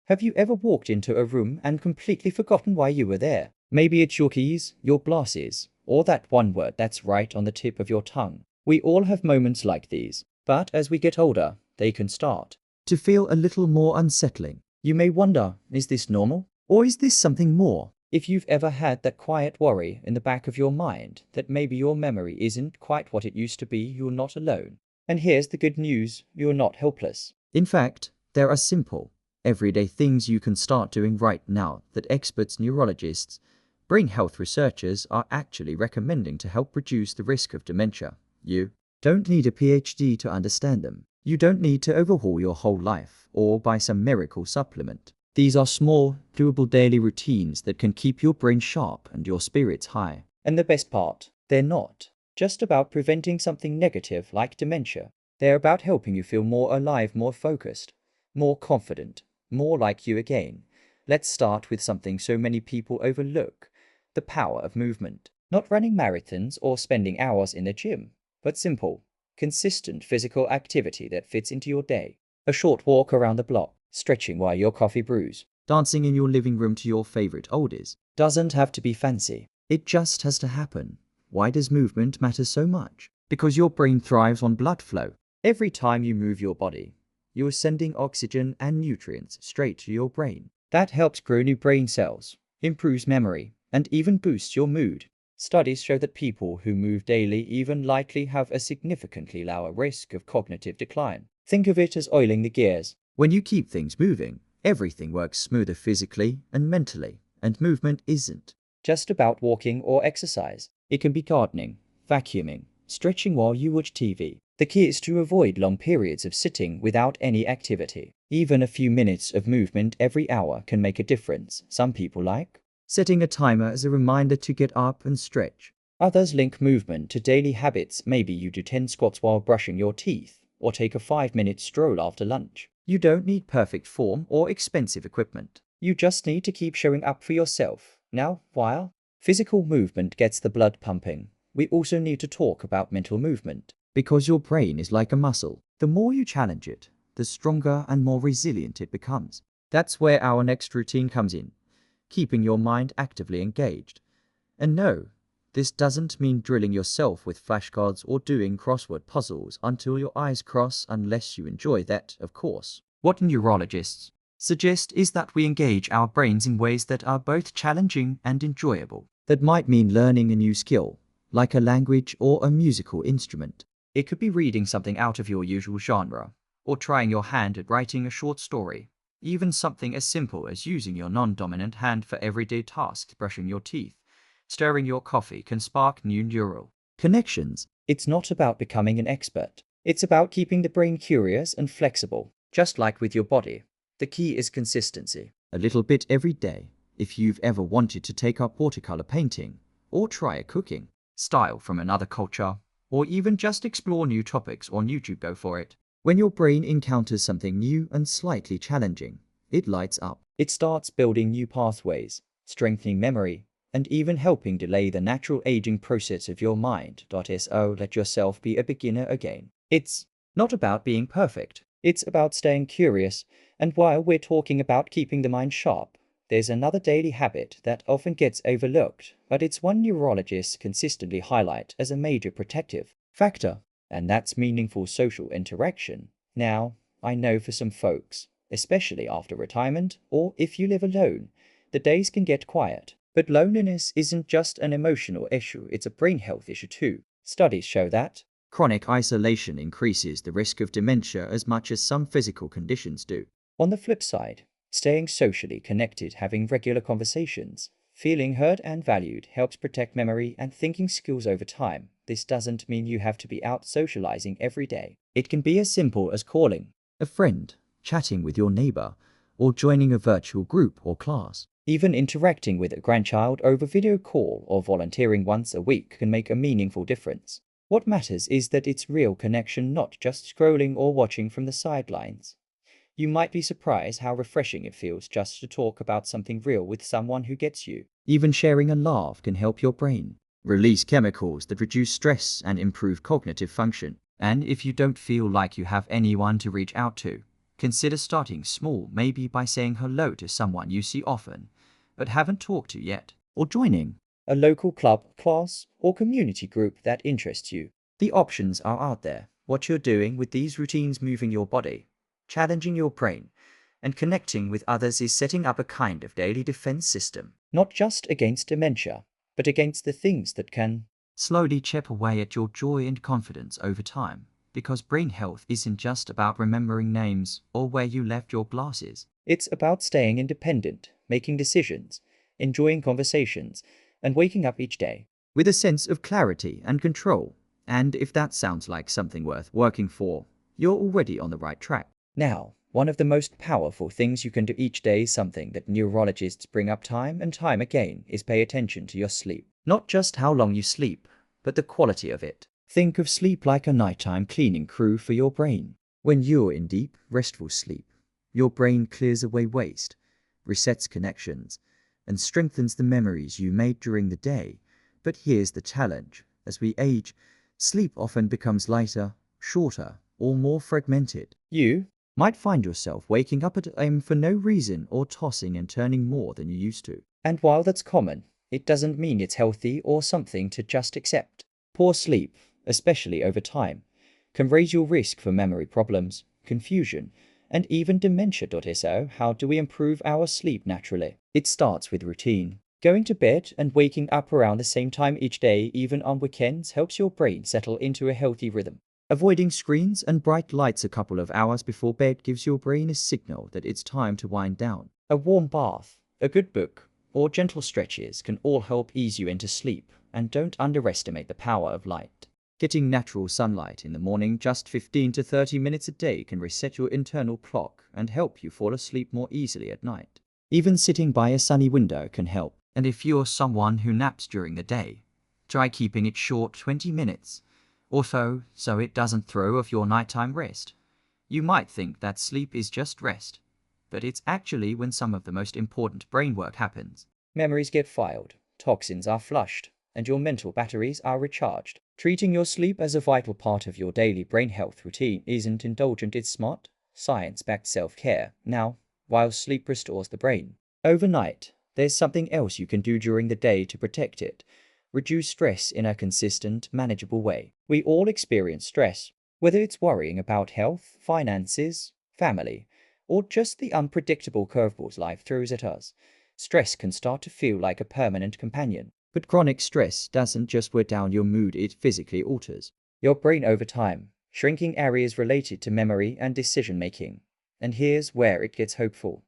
Have you ever walked into a room and completely forgotten why you were there? Maybe it's your keys, your glasses, or that one word that's right on the tip of your tongue. We all have moments like these, but as we get older, they can start to feel a little more unsettling. You may wonder, is this normal? Or is this something more? If you've ever had that quiet worry in the back of your mind that maybe your memory isn't quite what it used to be, you're not alone. And here's the good news, you're not helpless. In fact, there are simple, everyday things you can start doing right now that experts, neurologists, brain health researchers are actually recommending to help reduce the risk of dementia. You don't need a PhD to understand them. You don't need to overhaul your whole life or buy some miracle supplement. These are small, doable daily routines that can keep your brain sharp and your spirits high. And the best part, they're not just about preventing something negative like dementia. They're about helping you feel more alive, more focused, more confident, more like you again. Let's start with something so many people overlook: the power of movement. Not running marathons or spending hours in the gym, but simple, consistent physical activity that fits into your day. A short walk around the block, stretching while your coffee brews, dancing in your living room to your favorite oldies. Doesn't have to be fancy. It just has to happen. Why does movement matter so much? Because your brain thrives on blood flow. Every time you move your body, you are sending oxygen and nutrients straight to your brain. That helps grow new brain cells, improves memory, and even boosts your mood. Studies show that people who move daily, even lightly, have a significantly lower risk of cognitive decline. Think of it as oiling the gears. When you keep things moving, everything works smoother physically and mentally, and movement isn't just about walking or exercise. It can be gardening, vacuuming, stretching while you watch TV. The key is to avoid long periods of sitting without any activity. Even a few minutes of movement every hour can make a difference. Some people like setting a timer as a reminder to get up and stretch. Others link movement to daily habits. Maybe you do 10 squats while brushing your teeth, or take a 5-minute stroll after lunch. You don't need perfect form or expensive equipment. You just need to keep showing up for yourself. Now, while physical movement gets the blood pumping, we also need to talk about mental movement. Because your brain is like a muscle. The more you challenge it, the stronger and more resilient it becomes. That's where our next routine comes in, keeping your mind actively engaged. And no, this doesn't mean drilling yourself with flashcards or doing crossword puzzles until your eyes cross, unless you enjoy that, of course. What neurologists suggest is that we engage our brains in ways that are both challenging and enjoyable. That might mean learning a new skill, like a language or a musical instrument. It could be reading something out of your usual genre, or trying your hand at writing a short story. Even something as simple as using your non-dominant hand for everyday tasks, brushing your teeth, stirring your coffee, can spark new neural connections. It's not about becoming an expert. It's about keeping the brain curious and flexible, just like with your body. The key is consistency. A little bit every day. If you've ever wanted to take up watercolor painting, or try a cooking style from another culture, or even just explore new topics on YouTube, go for it. When your brain encounters something new and slightly challenging, it lights up. It starts building new pathways, strengthening memory, and even helping delay the natural aging process of your mind. So let yourself be a beginner again. It's not about being perfect. It's about staying curious. And while we're talking about keeping the mind sharp, there's another daily habit that often gets overlooked, but it's one neurologists consistently highlight as a major protective factor, and that's meaningful social interaction. Now, I know for some folks, especially after retirement or if you live alone, the days can get quiet. But loneliness isn't just an emotional issue, it's a brain health issue too. Studies show that chronic isolation increases the risk of dementia as much as some physical conditions do. On the flip side, staying socially connected, having regular conversations, feeling heard and valued helps protect memory and thinking skills over time. This doesn't mean you have to be out socializing every day. It can be as simple as calling a friend, chatting with your neighbor, or joining a virtual group or class. Even interacting with a grandchild over video call or volunteering once a week can make a meaningful difference. What matters is that it's real connection, not just scrolling or watching from the sidelines. You might be surprised how refreshing it feels just to talk about something real with someone who gets you. Even sharing a laugh can help your brain release chemicals that reduce stress and improve cognitive function. And if you don't feel like you have anyone to reach out to, Consider starting small, maybe by saying hello to someone you see often, but haven't talked to yet, or joining a local club, class, or community group that interests you. The options are out there. What you're doing with these routines, moving your body, challenging your brain, and connecting with others, is setting up a kind of daily defense system, not just against dementia, but against the things that can slowly chip away at your joy and confidence over time. Because brain health isn't just about remembering names or where you left your glasses. It's about staying independent, making decisions, enjoying conversations, and waking up each day with a sense of clarity and control. And if that sounds like something worth working for, you're already on the right track. Now, one of the most powerful things you can do each day, something that neurologists bring up time and time again, is pay attention to your sleep. Not just how long you sleep, but the quality of it. Think of sleep like a nighttime cleaning crew for your brain. When you're in deep, restful sleep, your brain clears away waste, resets connections, and strengthens the memories you made during the day. But here's the challenge. As we age, sleep often becomes lighter, shorter, or more fragmented. You might find yourself waking up at AM for no reason, or tossing and turning more than you used to. And while that's common, it doesn't mean it's healthy or something to just accept. Poor sleep, especially over time, can raise your risk for memory problems, confusion, and even dementia. So how do we improve our sleep naturally? It starts with routine. Going to bed and waking up around the same time each day, even on weekends, helps your brain settle into a healthy rhythm. Avoiding screens and bright lights a couple of hours before bed gives your brain a signal that it's time to wind down. A warm bath, a good book, or gentle stretches can all help ease you into sleep, and don't underestimate the power of light. Getting natural sunlight in the morning, just 15 to 30 minutes a day, can reset your internal clock and help you fall asleep more easily at night. Even sitting by a sunny window can help. And if you're someone who naps during the day, try keeping it short, 20 minutes or so it doesn't throw off your nighttime rest. You might think that sleep is just rest, but it's actually when some of the most important brain work happens. Memories get filed, toxins are flushed, and your mental batteries are recharged. Treating your sleep as a vital part of your daily brain health routine isn't indulgent, it's smart, science-backed self-care. Now, while sleep restores the brain overnight, there's something else you can do during the day to protect it. Reduce stress in a consistent, manageable way. We all experience stress, whether it's worrying about health, finances, family, or just the unpredictable curveballs life throws at us. Stress can start to feel like a permanent companion. But chronic stress doesn't just wear down your mood, it physically alters your brain over time, shrinking areas related to memory and decision-making. And here's where it gets hopeful.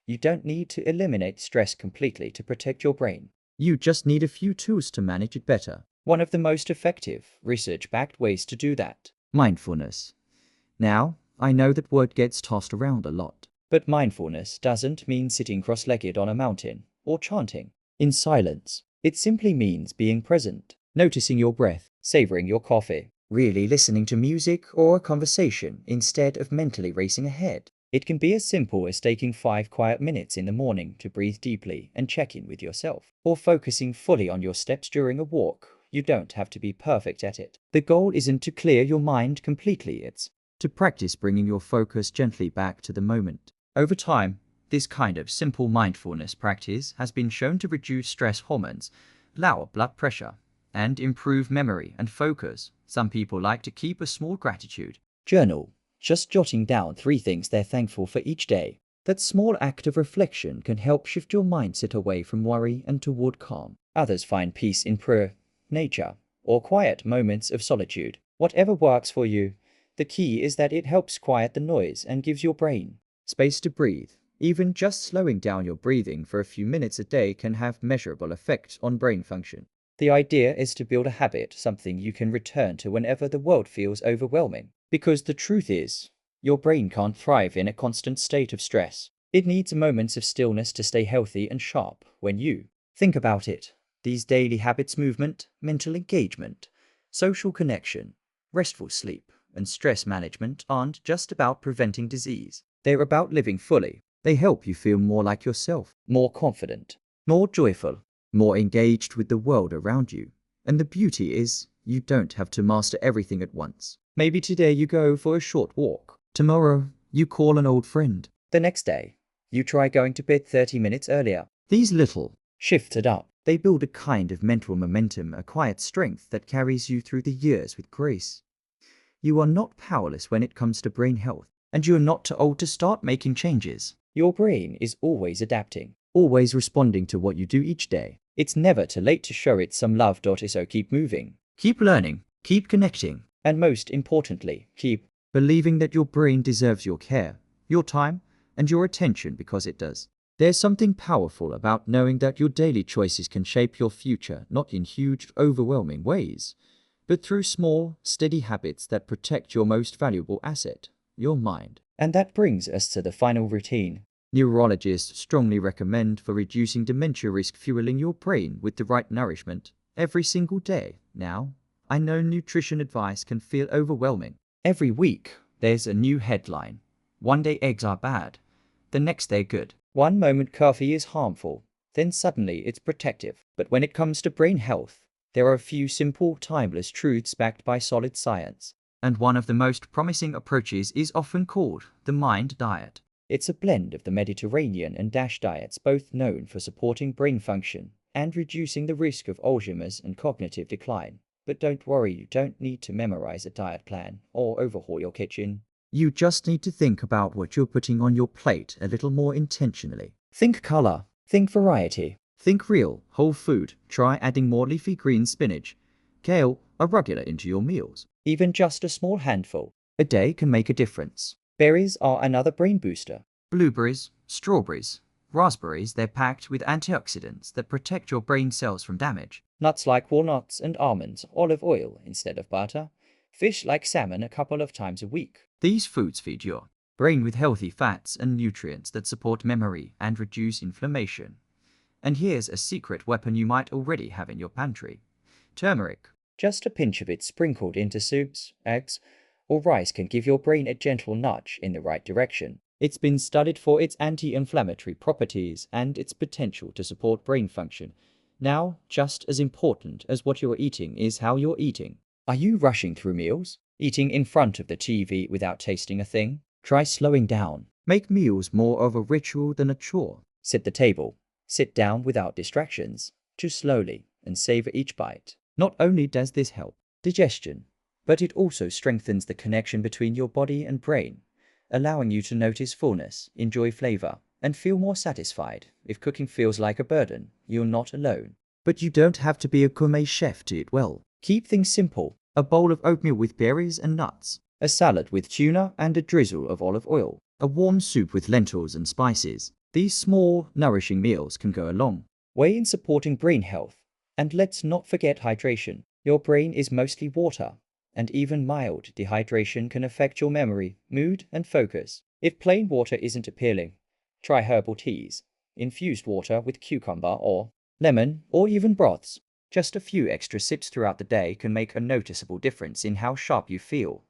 You don't need to eliminate stress completely to protect your brain. You just need a few tools to manage it better. One of the most effective, research-backed ways to do that: mindfulness. Now, I know that word gets tossed around a lot, but mindfulness doesn't mean sitting cross-legged on a mountain or chanting in silence. It simply means being present, noticing your breath, savoring your coffee, really listening to music or a conversation instead of mentally racing ahead. It can be as simple as taking 5 quiet minutes in the morning to breathe deeply and check in with yourself, or focusing fully on your steps during a walk. You don't have to be perfect at it. The goal isn't to clear your mind completely, it's to practice bringing your focus gently back to the moment. Over time, this kind of simple mindfulness practice has been shown to reduce stress hormones, lower blood pressure, and improve memory and focus. Some people like to keep a small gratitude journal, just jotting down 3 things they're thankful for each day. That small act of reflection can help shift your mindset away from worry and toward calm. Others find peace in prayer, nature, or quiet moments of solitude. Whatever works for you, the key is that it helps quiet the noise and gives your brain space to breathe. Even just slowing down your breathing for a few minutes a day can have measurable effects on brain function. The idea is to build a habit, something you can return to whenever the world feels overwhelming. Because the truth is, your brain can't thrive in a constant state of stress. It needs moments of stillness to stay healthy and sharp. When you think about it, these daily habits, movement, mental engagement, social connection, restful sleep, and stress management aren't just about preventing disease. They're about living fully. They help you feel more like yourself, more confident, more joyful, more engaged with the world around you. And the beauty is, you don't have to master everything at once. Maybe today you go for a short walk. Tomorrow, you call an old friend. The next day, you try going to bed 30 minutes earlier. These little shifts add up. They build a kind of mental momentum, a quiet strength that carries you through the years with grace. You are not powerless when it comes to brain health, and you are not too old to start making changes. Your brain is always adapting, always responding to what you do each day. It's never too late to show it some love. So keep moving, keep learning, keep connecting, and most importantly, keep believing that your brain deserves your care, your time, and your attention, because it does. There's something powerful about knowing that your daily choices can shape your future, not in huge, overwhelming ways, but through small, steady habits that protect your most valuable asset, your mind. And that brings us to the final routine. Neurologists strongly recommend for reducing dementia risk fueling your brain with the right nourishment every single day. Now, I know nutrition advice can feel overwhelming. Every week, there's a new headline. One day eggs are bad, the next day good. One moment coffee is harmful, then suddenly it's protective. But when it comes to brain health, there are a few simple, timeless truths backed by solid science. And one of the most promising approaches is often called the mind diet. It's a blend of the Mediterranean and DASH diets, both known for supporting brain function and reducing the risk of Alzheimer's and cognitive decline. But don't worry, you don't need to memorize a diet plan or overhaul your kitchen. You just need to think about what you're putting on your plate a little more intentionally. Think color, think variety, think real, whole food. Try adding more leafy green spinach, kale, arugula into your meals. Even just a small handful a day can make a difference. Berries are another brain booster. Blueberries, strawberries, raspberries, they're packed with antioxidants that protect your brain cells from damage. Nuts like walnuts and almonds, olive oil instead of butter. Fish like salmon a couple of times a week. These foods feed your brain with healthy fats and nutrients that support memory and reduce inflammation. And here's a secret weapon you might already have in your pantry. Turmeric. Just a pinch of it sprinkled into soups, eggs, or rice can give your brain a gentle nudge in the right direction. It's been studied for its anti-inflammatory properties and its potential to support brain function. Now, just as important as what you're eating is how you're eating. Are you rushing through meals? Eating in front of the TV without tasting a thing? Try slowing down. Make meals more of a ritual than a chore. Set the table. Sit down without distractions. Chew slowly and savor each bite. Not only does this help digestion, but it also strengthens the connection between your body and brain, allowing you to notice fullness, enjoy flavor, and feel more satisfied. If cooking feels like a burden, you're not alone. But you don't have to be a gourmet chef to eat well. Keep things simple. A bowl of oatmeal with berries and nuts. A salad with tuna and a drizzle of olive oil. A warm soup with lentils and spices. These small, nourishing meals can go a long way in supporting brain health. And let's not forget hydration. Your brain is mostly water, and even mild dehydration can affect your memory, mood, and focus. If plain water isn't appealing, try herbal teas, infused water with cucumber or lemon, or even broths. Just a few extra sips throughout the day can make a noticeable difference in how sharp you feel.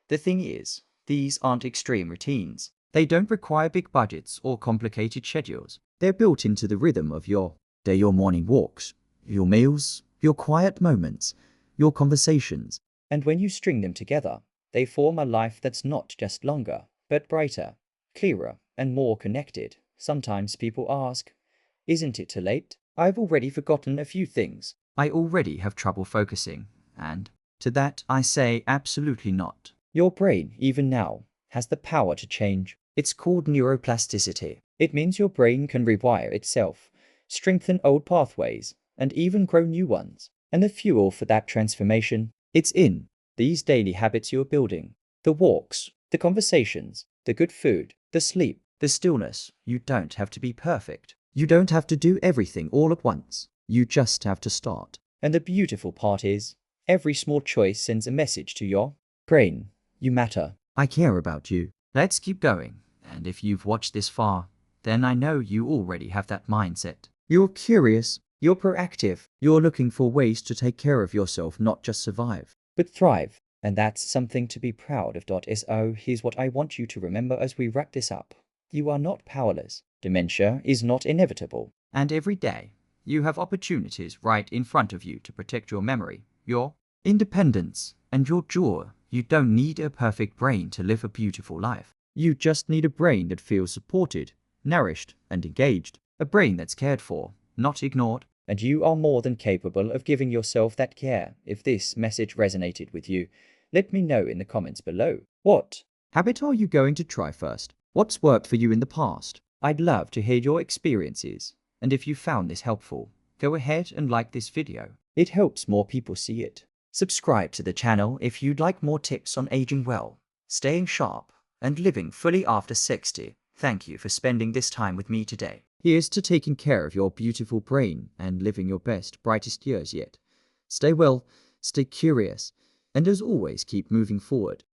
The thing is, these aren't extreme routines. They don't require big budgets or complicated schedules. They're built into the rhythm of your day, your morning walks, your meals, your quiet moments, your conversations. And when you string them together, they form a life that's not just longer, but brighter, clearer, and more connected. Sometimes people ask, isn't it too late? I've already forgotten a few things. I already have trouble focusing. And to that I say absolutely not. Your brain, even now, has the power to change. It's called neuroplasticity. It means your brain can rewire itself, strengthen old pathways, and even grow new ones. And the fuel for that transformation, it's in these daily habits you're building. The walks, the conversations, the good food, the sleep, the stillness. You don't have to be perfect. You don't have to do everything all at once. You just have to start. And the beautiful part is, every small choice sends a message to your brain. You matter. I care about you. Let's keep going. And if you've watched this far, then I know you already have that mindset. You're curious. You're proactive. You're looking for ways to take care of yourself, not just survive, but thrive. And that's something to be proud of. So here's what I want you to remember as we wrap this up. You are not powerless. Dementia is not inevitable. And every day, you have opportunities right in front of you to protect your memory, your independence, and your joy. You don't need a perfect brain to live a beautiful life. You just need a brain that feels supported, nourished, and engaged. A brain that's cared for, not ignored. And you are more than capable of giving yourself that care. If this message resonated with you, let me know in the comments below. What habit are you going to try first? What's worked for you in the past? I'd love to hear your experiences. And if you found this helpful, go ahead and like this video. It helps more people see it. Subscribe to the channel if you'd like more tips on aging well, staying sharp, and living fully after 60. Thank you for spending this time with me today. Here's to taking care of your beautiful brain and living your best, brightest years yet. Stay well, stay curious, and as always, keep moving forward.